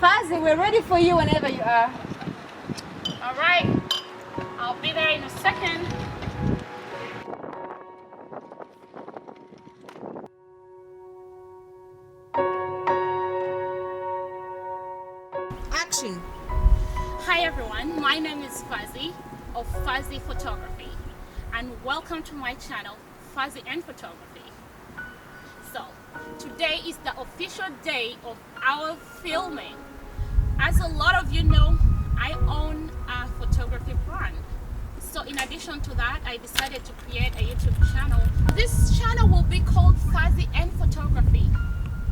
Phazy, we're ready for you whenever you are. All right, I'll be there in a second. Action. Hi everyone, my name is Phazy of Phazy Photography, and welcome to my channel, Phazy and Photography. So, today is the official day of our filming. As a lot of you know, I own a photography brand. So in addition to that, I decided to create a YouTube channel. This channel will be called Phazy and Photography.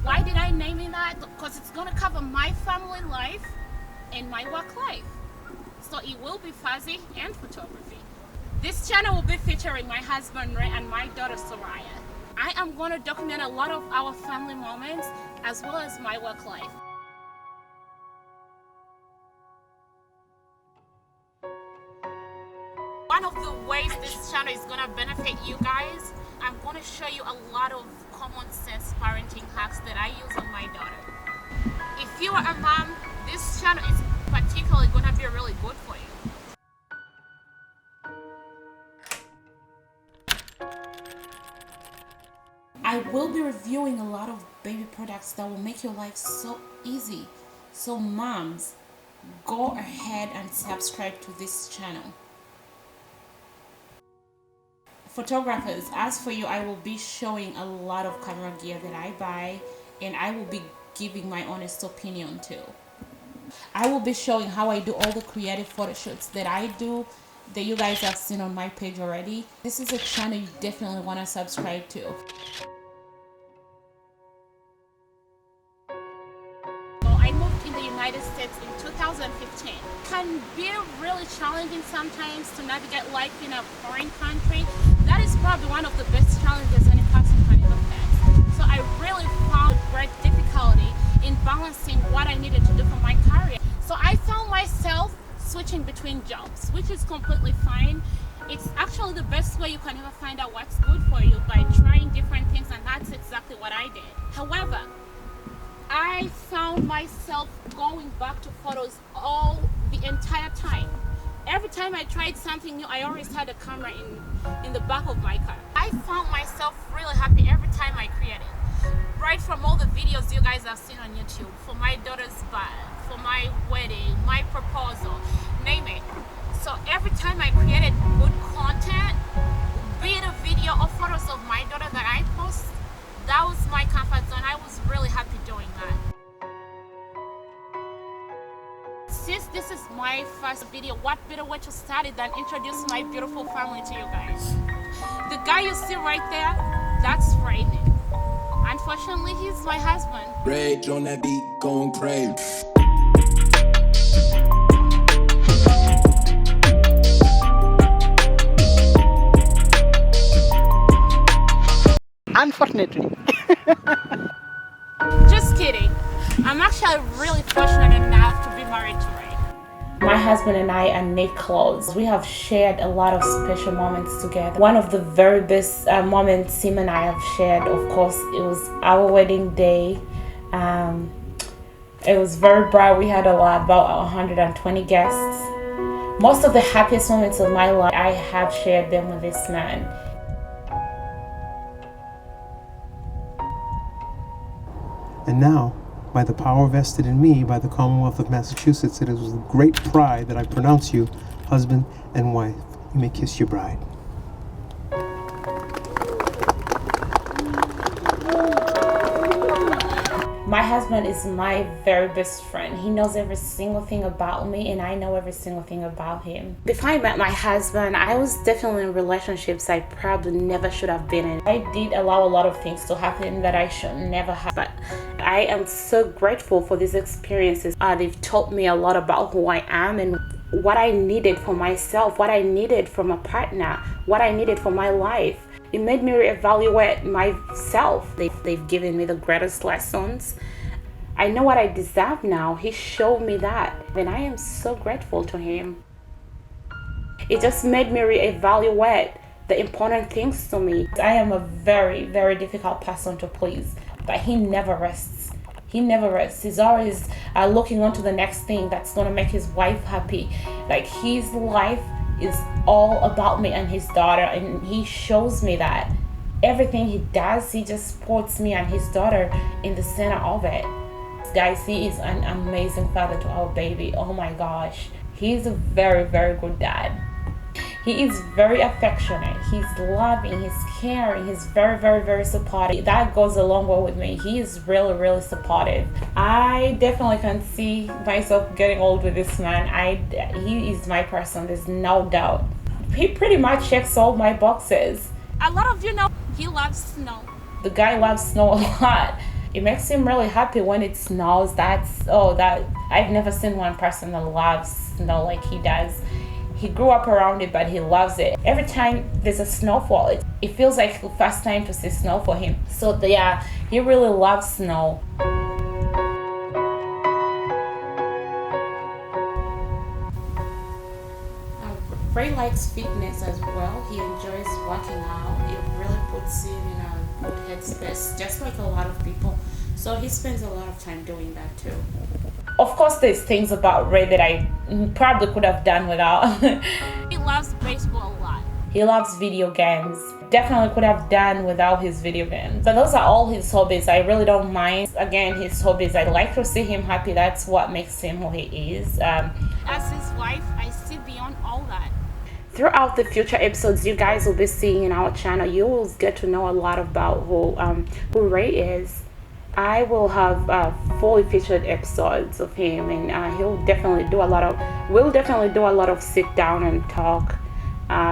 Why did I name it that? Because it's going to cover my family life and my work life. So it will be Phazy and Photography. This channel will be featuring my husband Ray and my daughter Sourayah. I am going to document a lot of our family moments as well as my work life. One of the ways this channel is going to benefit you guys, I'm going to show you a lot of common sense parenting hacks that I use on my daughter. If you are a mom, this channel is particularly going to be really good for you. I will be reviewing a lot of baby products that will make your life so easy. So moms, go ahead and subscribe to this channel. Photographers, as for you, I will be showing a lot of camera gear that I buy, and I will be giving my honest opinion too. I will be showing how I do all the creative photo shoots that I do that you guys have seen on my page already. This is a channel you definitely want to subscribe to. I moved in the United States in 2015. It can be really challenging sometimes to navigate life in a foreign country. That is probably one of the best challenges any person can ever face. So I really found great difficulty in balancing what I needed to do for my career. So I found myself switching between jobs, which is completely fine. It's actually the best way you can ever find out what's good for you, by trying different things, and that's exactly what I did. However, I found myself going back to photos the entire time. Every time I tried something new, I always had a camera in the back of my car. I found myself really happy every time I created. Right from all the videos you guys have seen on YouTube, for my daughter's birth, for my wedding, my proposal, name it. So every time I created good content, be it a video or photos of my daughter that I post, that was my comfort zone. I was really happy doing that. Since this is my first video, what better way to start it than introduce my beautiful family to you guys? The guy you see right there, that's Raymond. Unfortunately, he's my husband. Rage on that beat, going crazy. Unfortunately. Just kidding. I'm actually really fortunate enough to be married to Ray. My husband and I are knit close. We have shared a lot of special moments together. One of the very best moments him and I have shared, of course, it was our wedding day. It was very bright. We had about 120 guests. Most of the happiest moments of my life, I have shared them with this man. And now, by the power vested in me by the Commonwealth of Massachusetts, it is with great pride that I pronounce you husband and wife. You may kiss your bride. My husband is my very best friend. He knows every single thing about me, and I know every single thing about him. Before I met my husband, I was definitely in relationships I probably never should have been in. I did allow a lot of things to happen that I should never have. But I am so grateful for these experiences. They've taught me a lot about who I am and what I needed for myself, what I needed from a partner, what I needed for my life. It made me reevaluate myself. They've given me the greatest lessons. I know what I deserve now. He showed me that, and I am so grateful to him. It just made me reevaluate the important things to me. I am a very, very difficult person to please, but he never rests. He never rests. He's always looking on to the next thing that's gonna make his wife happy. Like, his life is all about me and his daughter, and he shows me that. Everything he does, he just puts me and his daughter in the center of it. Guys, he is an amazing father to our baby. Oh my gosh. He's a very, very good dad. He is very affectionate, he's loving, he's caring, he's very, very, very supportive. That goes a long way with me. He is really, really supportive. I definitely can see myself getting old with this man. He is my person, there's no doubt. He pretty much checks all my boxes. A lot of you know he loves snow. The guy loves snow a lot. It makes him really happy when it snows. That I've never seen one person that loves snow like he does. He grew up around it, but he loves it. Every time there's a snowfall, it feels like the first time to see snow for him. So yeah, he really loves snow. Ray likes fitness as well. He enjoys working out. It really puts him in a good headspace, just like a lot of people. So he spends a lot of time doing that too. Of course, there's things about Ray that I probably could have done without. He loves baseball a lot. He loves video games. Definitely could have done without his video games. But those are all his hobbies. I really don't mind. Again, his hobbies. I like to see him happy. That's what makes him who he is. As his wife, I see beyond all that. Throughout the future episodes you guys will be seeing in our channel, you will get to know a lot about who Ray is. I will have fully featured episodes of him, and we'll definitely do a lot of sit down and talk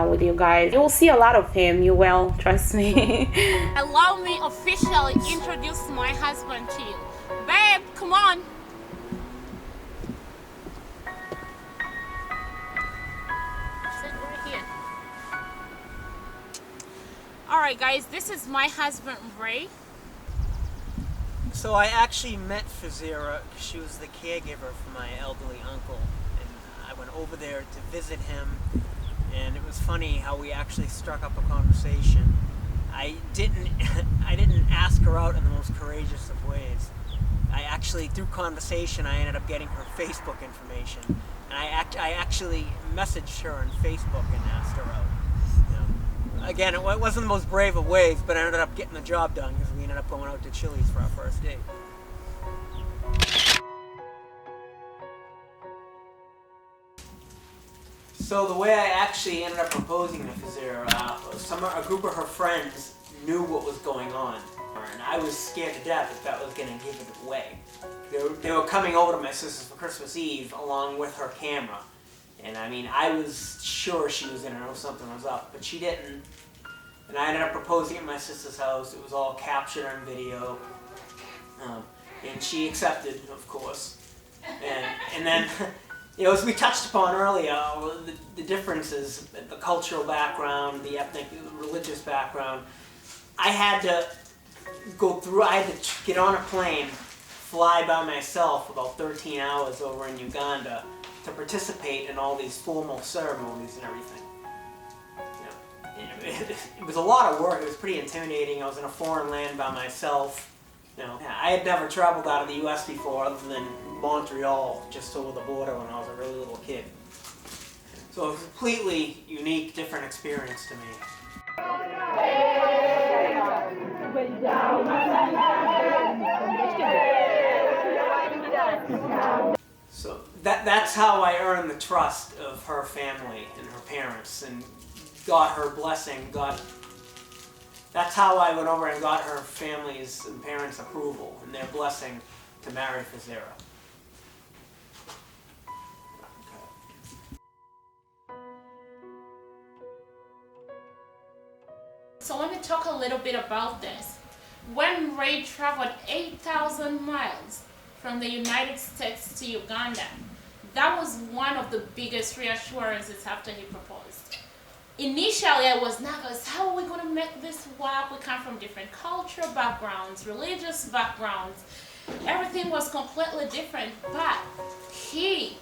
with you guys. You will see a lot of him, you will, trust me. Allow me officially introduce my husband to you. Babe, come on. Sit right here. Alright guys, this is my husband Ray. So I actually met Phazira because she was the caregiver for my elderly uncle, and I went over there to visit him, and it was funny how we actually struck up a conversation. I didn't ask her out in the most courageous of ways. I actually, through conversation, I ended up getting her Facebook information, and I actually messaged her on Facebook and asked her out. Again, it wasn't the most brave of ways, but I ended up getting the job done because we ended up going out to Chili's for our first date. So the way I actually ended up proposing to Phazira, a group of her friends knew what was going on, and I was scared to death that was going to give it away. They were coming over to my sister's for Christmas Eve along with her camera. And I mean, I was sure she was going to know something was up, but she didn't. And I ended up proposing at my sister's house. It was all captured on video. And she accepted, of course. And then, as we touched upon earlier, the differences, the cultural background, the ethnic, the religious background. I had to get on a plane, fly by myself about 13 hours over in Uganda, to participate in all these formal ceremonies and everything. It was a lot of work. It was pretty intimidating. I was in a foreign land by myself. I had never traveled out of the U.S. before, other than Montreal, just over the border when I was a really little kid. So it was a completely unique, different experience to me. So that's how I earned the trust of her family and her parents and got her blessing. That's how I went over and got her family's and parents' approval and their blessing to marry Phazira. So let me talk a little bit about this. When Ray traveled 8,000 miles from the United States to Uganda, that was one of the biggest reassurances after he proposed. Initially, I was nervous. How are we going to make this work? We come from different cultural backgrounds, religious backgrounds. Everything was completely different, but he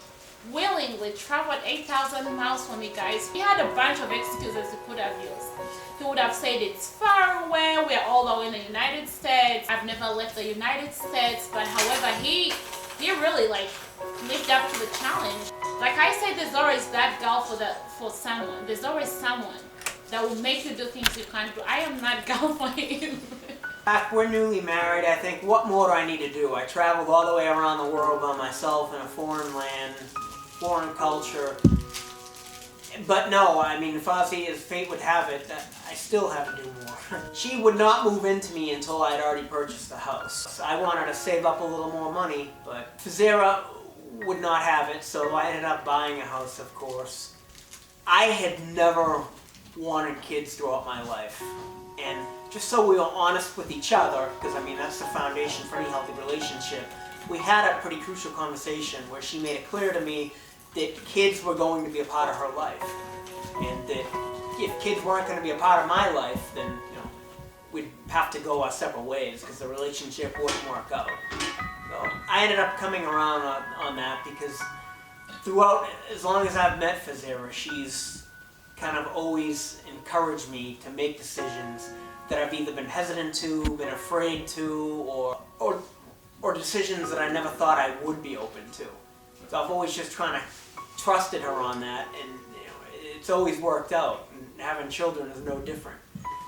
willingly traveled 8,000 miles for me, guys. He had a bunch of excuses he could have used. He would have said it's far away, we're all the way in the United States, I've never left the United States, but however, he really like lived up to the challenge. Like I said, there's always that girl for someone. There's always someone that will make you do things you can't do. I am not girl for him. We're newly married. I think, what more do I need to do? I traveled all the way around the world by myself in a foreign land, foreign culture. But no, I mean, Phazy, as fate would have it, I still have to do more. She would not move into me until I'd already purchased the house. I wanted to save up a little more money, but Phazy would not have it, so I ended up buying a house, of course. I had never wanted kids throughout my life. And just so we were honest with each other, because I mean that's the foundation for any healthy relationship, we had a pretty crucial conversation where she made it clear to me that kids were going to be a part of her life. And that if kids weren't going to be a part of my life, then we'd have to go our separate ways because the relationship wouldn't work out. So I ended up coming around on that because throughout, as long as I've met Phazy, she's kind of always encouraged me to make decisions that I've either been hesitant to, been afraid to, or decisions that I never thought I would be open to. So I've always just kind of trusted her on that, and it's always worked out. And having children is no different.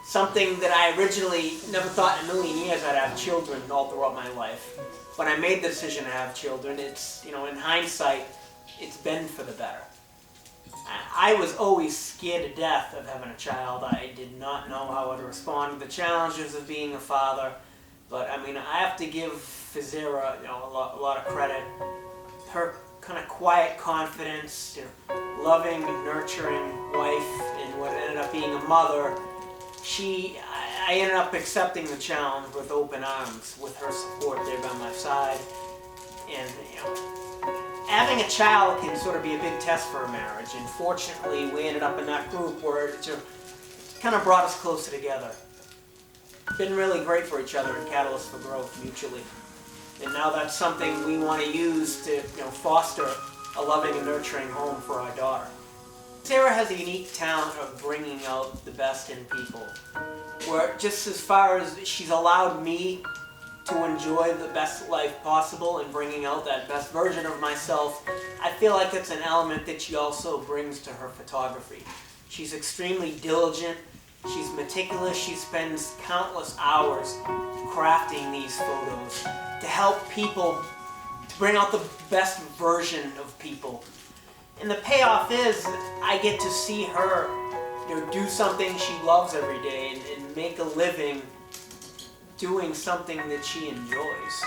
Something that I originally never thought in a million years I'd have children all throughout my life. When I made the decision to have children, it's, in hindsight, it's been for the better. I was always scared to death of having a child. I did not know how to respond to the challenges of being a father. But I mean, I have to give Phazy a lot of credit. Her kind of quiet confidence, loving, nurturing wife, and what ended up being a mother. I ended up accepting the challenge with open arms, with her support there by my side. And having a child can sort of be a big test for a marriage, and fortunately we ended up in that group where it kind of brought us closer together. Been really great for each other and catalyst for growth mutually. And now that's something we want to use to foster a loving and nurturing home for our daughter. Sarah has a unique talent of bringing out the best in people, where just as far as she's allowed me to enjoy the best life possible and bringing out that best version of myself, I feel like it's an element that she also brings to her photography. She's extremely diligent, she's meticulous, she spends countless hours crafting these photos to help people, to bring out the best version of people. And the payoff is, I get to see her do something she loves every day and make a living doing something that she enjoys.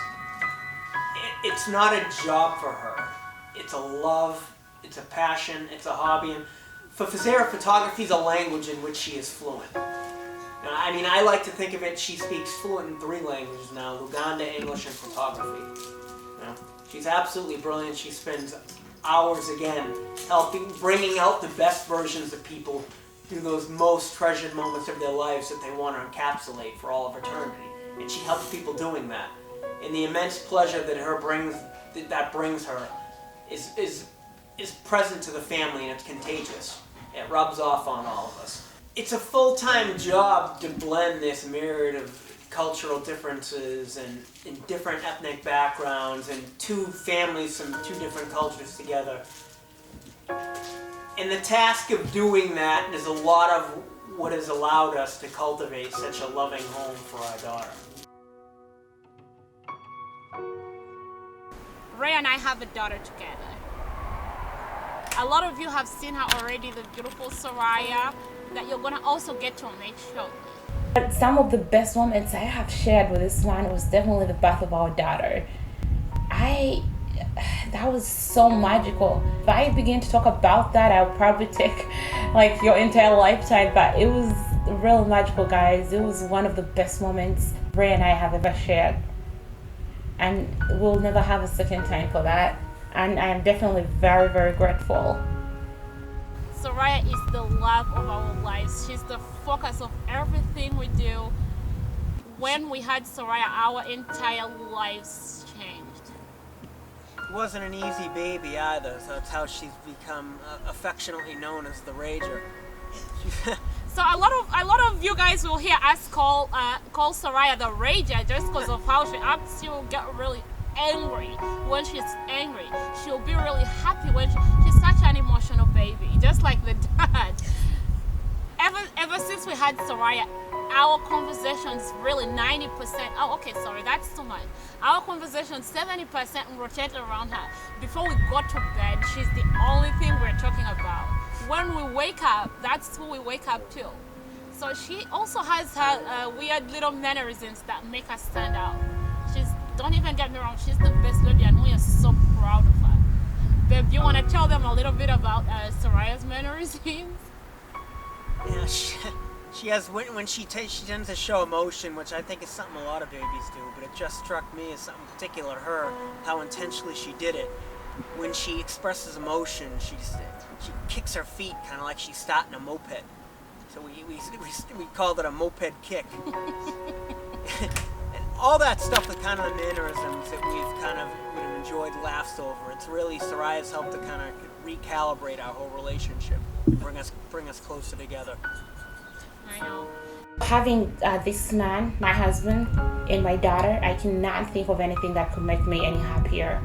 It's not a job for her. It's a love, it's a passion, it's a hobby. And for Phazy, photography is a language in which she is fluent. Now, I mean, I like to think of it, she speaks fluent in 3 languages now: Uganda, English, and photography. She's absolutely brilliant. She spends hours, again, bringing out the best versions of people through those most treasured moments of their lives that they want to encapsulate for all of eternity. And she helps people doing that. And the immense pleasure that brings her is present to the family, and it's contagious. It rubs off on all of us. It's a full-time job to blend this myriad of cultural differences and different ethnic backgrounds and 2 families from 2 different cultures together. And the task of doing that is a lot of what has allowed us to cultivate such a loving home for our daughter. Ray and I have a daughter together. A lot of you have seen her already, the beautiful Sourayah, that you're gonna also get to meet shortly. But some of the best moments I have shared with this man was definitely the birth of our daughter. That was so magical. If I begin to talk about that, I'll probably take like your entire lifetime, but it was real magical, guys. It was one of the best moments Ray and I have ever shared. And we'll never have a second time for that. And I am definitely very, very grateful. Sourayah is the love of our lives. She's the focus of everything we do. When we had Sourayah, our entire lives changed. wasn't an easy baby either, so that's how she's become affectionately known as the Rager. So a lot of you guys will hear us call Sourayah the Rager just because of how she acts. She will get really angry when she's angry. She'll be really happy when she's such an emotional baby, just like the dad. Ever since we had Sourayah, our conversations really 90%. Oh, okay, sorry, that's too much. Our conversations 70% rotate around her. Before we go to bed, she's the only thing we're talking about. When we wake up, that's who we wake up to. So she also has her weird little mannerisms that make her stand out. Don't even get me wrong, she's the best baby and we are so proud of her. Babe, you want to tell them a little bit about Sourayah's mannerisms? Yeah, she has, when she tends to show emotion, which I think is something a lot of babies do, but it just struck me as something particular to her, how intentionally she did it. When she expresses emotion, she kicks her feet kind of like she's starting a moped. So we called it a moped kick. And all that stuff, the kind of the mannerisms that we've enjoyed laughs over. It's really Sourayah's helped to kind of recalibrate our whole relationship, bring us closer together. I know. Having this man, my husband, and my daughter, I cannot think of anything that could make me any happier.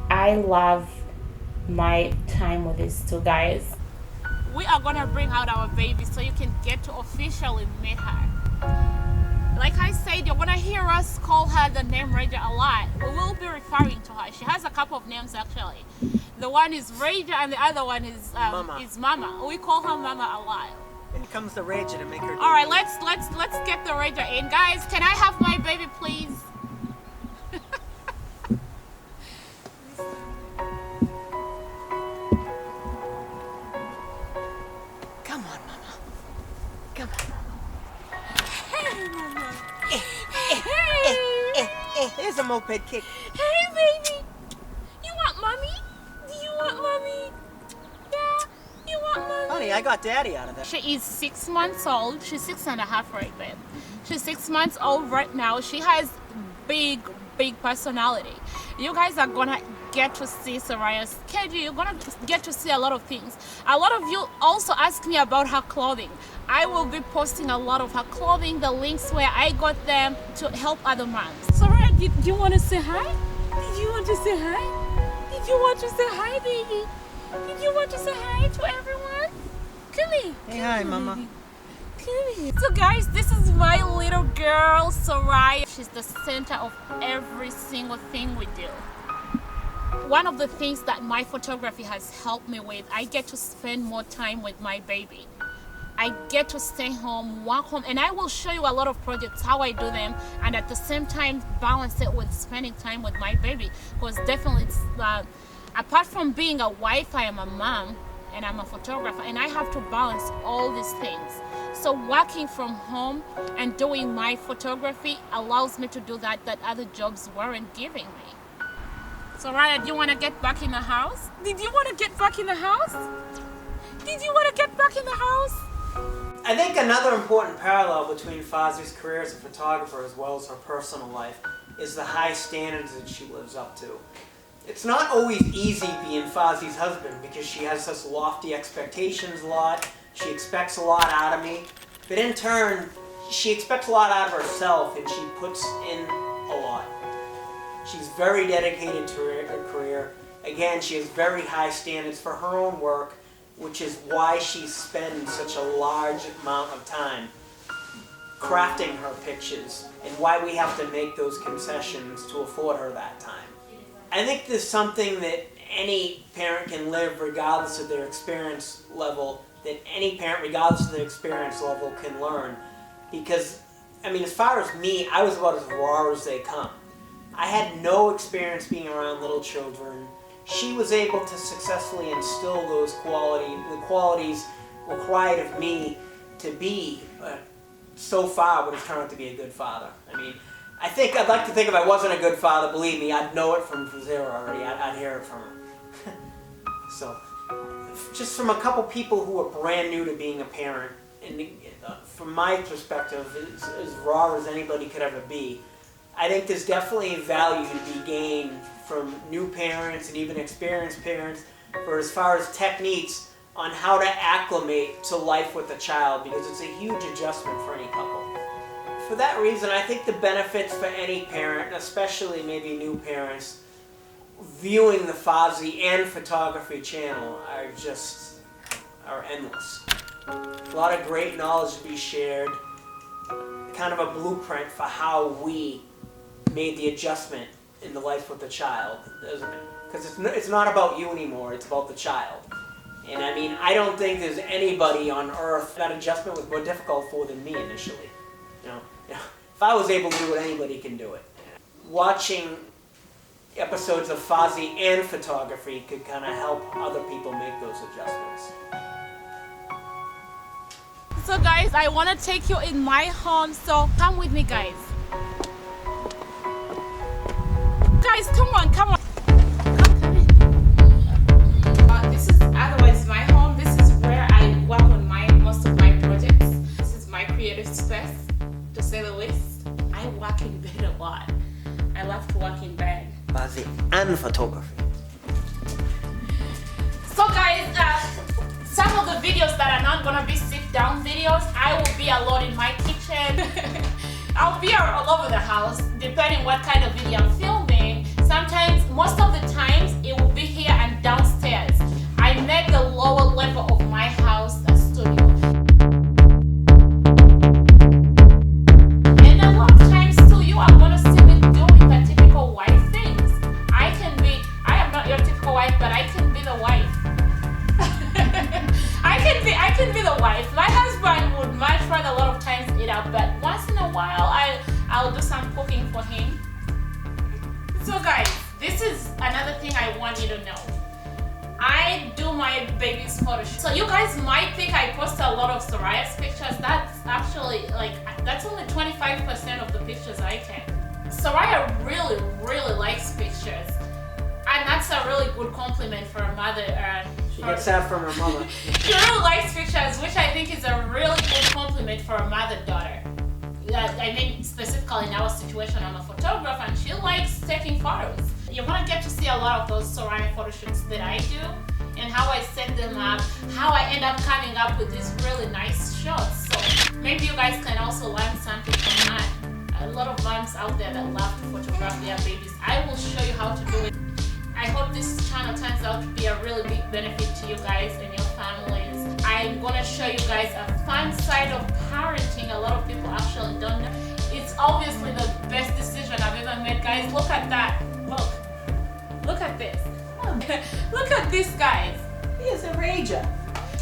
I love my time with these two guys. We are gonna bring out our baby so you can get to officially meet her. Like I said, you're gonna hear us call her the name Rager a lot. We will be referring to her. She has a couple of names actually. The one is Rager and the other one is Mama. We call her Mama a lot. And comes the Rager to make her. All right, let's get the Rager in, guys. Can I have my baby, please? Come on, Mama. Come on. Hey, Mama. Here's a moped kick. Hey, baby. You want mommy? Do you want mommy? Yeah. You want mommy? Honey, I got Daddy out of that. She is 6 months old. She's 6.5 right then. She's 6 months old right now. She has big personality. You guys are gonna get to see Sourayah's schedule. You're gonna get to see a lot of things. A lot of you also ask me about her clothing. I will be posting a lot of her clothing, the links where I got them to help other moms. Sourayah, did you want to say hi? Did you want to say hi? Did you want to say hi, baby? Did you want to say hi to everyone? Come here. Hey, hi, Mama. Come here. So guys, this is my little girl, Sourayah. She's the center of every single thing we do. One of the things that my photography has helped me with, I get to spend more time with my baby. I get to stay home, walk home, and I will show you a lot of projects, how I do them, and at the same time balance it with spending time with my baby. Because definitely, it's, apart from being a wife, I am a mom, and I'm a photographer, and I have to balance all these things. So working from home and doing my photography allows me to do that other jobs weren't giving me. Sourayah, do you want to get back in the house? Did you want to get back in the house? Did you want to get back in the house? I think another important parallel between Phazy's career as a photographer as well as her personal life is the high standards that she lives up to. It's not always easy being Phazy's husband because she has such lofty expectations a lot. She expects a lot out of me, but in turn, she expects a lot out of herself and she puts in a lot. She's very dedicated to her career. Again, she has very high standards for her own work, which is why she spends such a large amount of time crafting her pictures and why we have to make those concessions to afford her that time. I think there's something that any parent can live regardless of their experience level, that any parent regardless of their experience level can learn. Because, I mean, as far as me, I was about as raw as they come. I had no experience being around little children. She was able to successfully instill those qualities required of me to be, so far, what has turned out to be a good father. I mean, I'd like to think if I wasn't a good father, believe me, I'd know it from zero already. I'd hear it from her. So, just from a couple people who are brand new to being a parent, and from my perspective, as raw as anybody could ever be, I think there's definitely value to be gained from new parents and even experienced parents for as far as techniques on how to acclimate to life with a child, because it's a huge adjustment for any couple. For that reason, I think the benefits for any parent, especially maybe new parents, viewing the Phazy and Photography channel are endless. A lot of great knowledge to be shared, kind of a blueprint for how we made the adjustment in the life with the child. Because it's not about you anymore, it's about the child. And I mean, I don't think there's anybody on earth that adjustment was more difficult for than me initially. You know, if I was able to do it, anybody can do it. Watching episodes of Phazy and Photography could kind of help other people make those adjustments. So guys, I want to take you in my home, so come with me, guys. Guys, come on. Come in. This is otherwise my home. This is where I work on most of my projects. This is my creative space, to say the least. I work in bed a lot. I love to work in bed. Phazy and Photography. So guys, some of the videos that are not gonna be sit-down videos, I will be alone in my kitchen. I'll be all over the house, depending what kind of video I'm filming. Sometimes, most of the times, it will be here and downstairs. I make the lower level of my house a studio. And a lot of times too, you are gonna see me doing the typical wife things. I am not your typical wife, but I can be the wife. I can be the wife. My husband would much rather a lot of times eat out, but once in a while I'll do some cooking for him. So guys, this is another thing I want you to know. I do my baby's photo shoot. So you guys might think I post a lot of Sourayah's pictures. That's actually that's only 25% of the pictures I take. Sourayah really likes pictures. And that's a really good compliment for a mother. She gets that from her mother. She really likes pictures, which I think is a really good compliment for a mother-daughter. I mean, specifically in our situation, I'm a photographer and she likes taking photos. You're gonna get to see a lot of those Sourayah photo shoots that I do and how I set them up, how I end up coming up with these really nice shots. So maybe you guys can also learn something from that. A lot of moms out there that love to photograph their babies. I will show you how to do it. I hope this channel turns out to be a really big benefit to you guys and your families. I'm gonna show you guys a fun side of parenting. A lot of people actually don't know. It's obviously the best decision I've ever made, guys. Look at that. Look at this. Look at this, guys. He is a rager.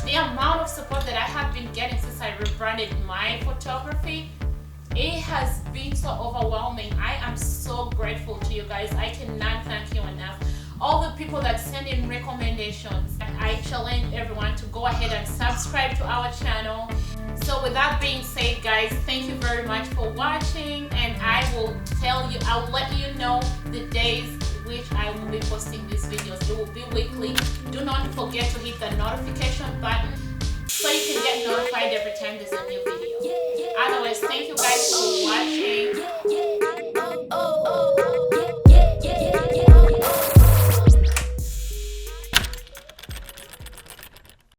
The amount of support that I have been getting since I rebranded my photography, it has been so overwhelming. I am so grateful to you guys. I cannot thank you enough. All the people that send in recommendations. I challenge everyone to go ahead and subscribe to our channel. So with that being said, guys, thank you very much for watching, and I'll let you know the days which I will be posting these videos. It will be weekly. Do not forget to hit the notification button so you can get notified every time there's a new video. Otherwise, thank you guys for watching.